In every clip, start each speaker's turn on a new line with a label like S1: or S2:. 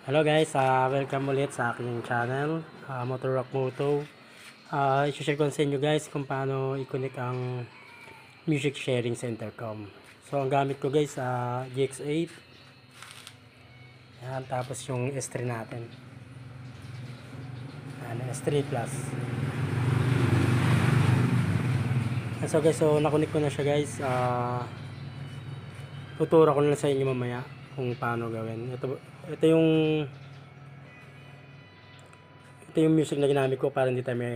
S1: Hello guys, welcome ulit sa aking channel, Motor Rock Moto. I-share ko sa inyo guys kung paano i-connect ang music sharing sa intercom. So ang gamit ko guys, GX8. Yan, tapos yung S3 natin. Yan, S3 Plus. And so guys, nakunik ko na siya guys. Tuturo ko na lang sa inyo mamaya kung paano gawin. Ito yung music na ginamit ko para hindi tayo may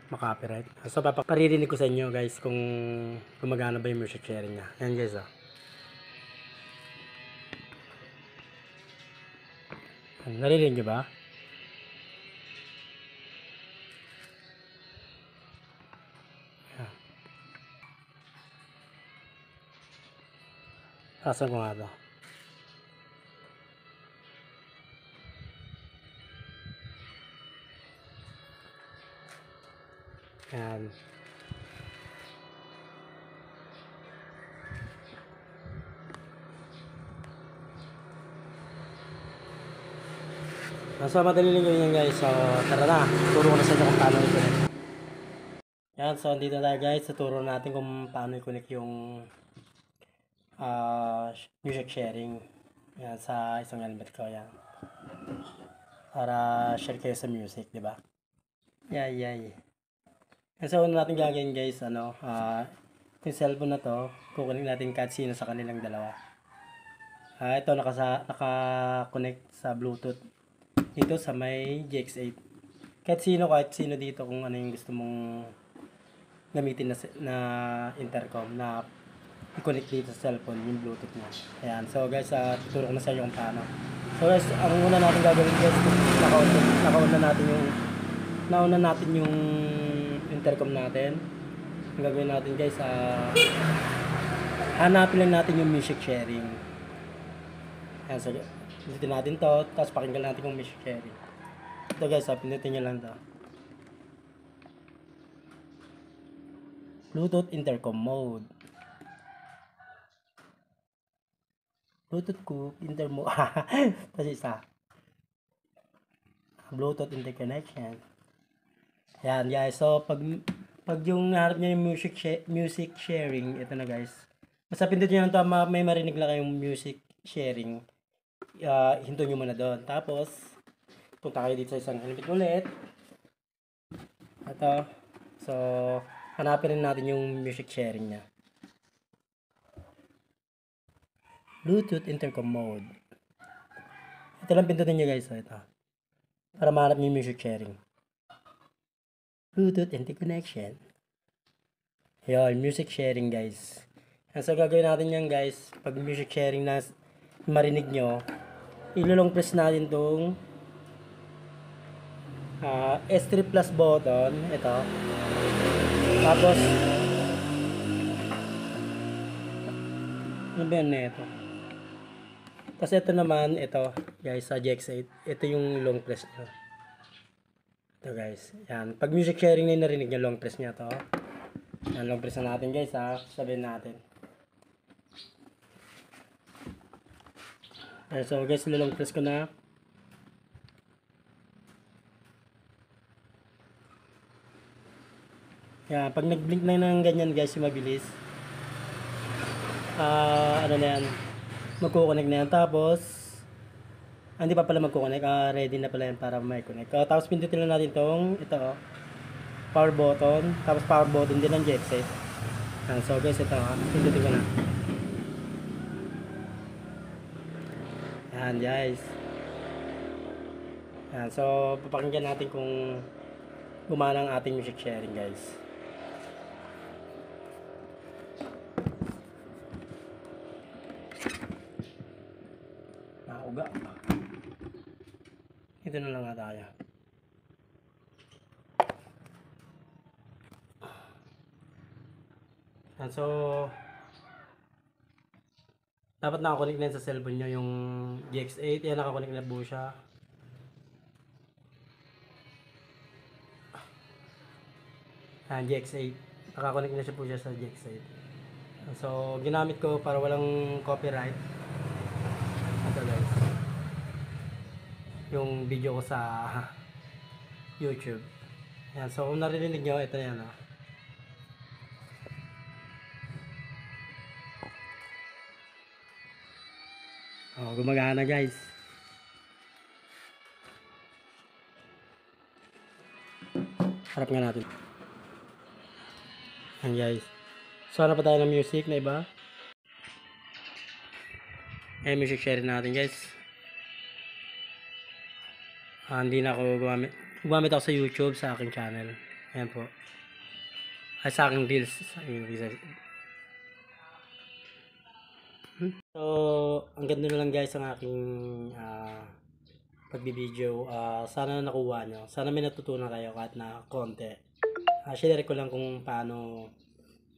S1: makopyright. So paparirinig ko sa inyo guys kung gumagana ba yung music sharing niya. Yan guys Naririnig nyo ba? Asan ko nga to? Yan. So madali lang yun guys. So tara na. Turo ko na sa inyo kung paano i-connect. Yan. So dito tayo guys. Tuturo natin kung paano i-connect yung music sharing. Yan sa isang helmet ko. Yan. Para share kayo sa music. Diba? Yay. So una natin gagawin guys. Yung cellphone na to. Kukunin natin kahit sino sa kanilang dalawa. Ito naka-connect sa Bluetooth. Dito sa may GX8. Kahit sino dito kung ano yung gusto mong gamitin na intercom na i-connect dito sa cellphone yung Bluetooth niya. Ayan. So guys, tuturo ko na sa inyo kung paano. So guys, ang una natin gagawin guys, nauna natin yung intercom natin. Ang gagawin natin guys, hanapin lang natin yung music sharing. Ayan, so pindutin natin to, tapos pakinggan natin yung music sharing. Ito guys, pindutin nyo lang to. Bluetooth intercom mode. Bluetooth ko, intermo. Tapos isa. Bluetooth interconnection. Yan guys, so pag yung harap nyo yung music sharing, ito na guys. Basta pindutin nyo lang to, may marinig lang kayong music sharing. Hinto nyo muna doon. Tapos, punta kayo dito sa isang helmet ulit. Ito. So, hanapin rin natin yung music sharing niya. Bluetooth intercom mode. Ito lang pindutin nyo guys. Ito. Para mahanap nyo yung music sharing. Bluetooth interconnection. Yun, music sharing guys. So, gagawin natin yan guys. Pag music sharing na marinig nyo, ilulong press natin itong S3 plus button. Ito. Tapos, ano ba yan na ito? Tapos ito naman, ito guys, sa GX8. Ito yung long press nyo. Ito guys. Yan. Pag music sharing na yung narinig nyo, long press nyo ito. Yan, long press na natin guys Sabihin natin. So guys, long press ko na. Yan, pag nag-blink na ng ganyan guys, yung mabilis. Ano na yan, magkukonek na yan. Tapos, hindi pa pala magkukonek. Ready na pala yan para may connect. Tapos pindutin lang natin tong, ito power button. Tapos power button din ng GX8. So guys, ito pindutin ko na. Yan guys. Yan, so papakinggan natin kung gumana ang ating music sharing guys. Nauga. Ito na lang nga tayo. Yan, so dapat nakakunik na sa cellphone nyo yung GX8. Yan, nakakunik na po siya. Yan, GX8. Nakakunik na siya po siya sa GX8. So, ginamit ko para walang copyright. Ito guys. yung video ko sa YouTube. Yan, so kung narinig nyo, ito yan oh. Oh, gumagana guys. Harap nga natin. Yan guys. So ano pa tayo ng music na iba? Music share natin guys. Hindi na ako gumamit ako sa YouTube sa aking channel. Ayan po. Ay sa aking reels. So, ang ganda na lang guys ang aking pagbibideo. Sana nakuha nyo. Sana may natutunan kayo kahit na konti. Share ko lang kung paano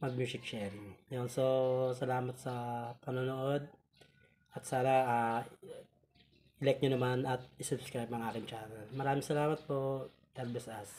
S1: mag-music sharing. Yan. So, salamat sa panonood. At sana i-like nyo naman at i-subscribe ang aking channel. Maraming salamat po. God bless us.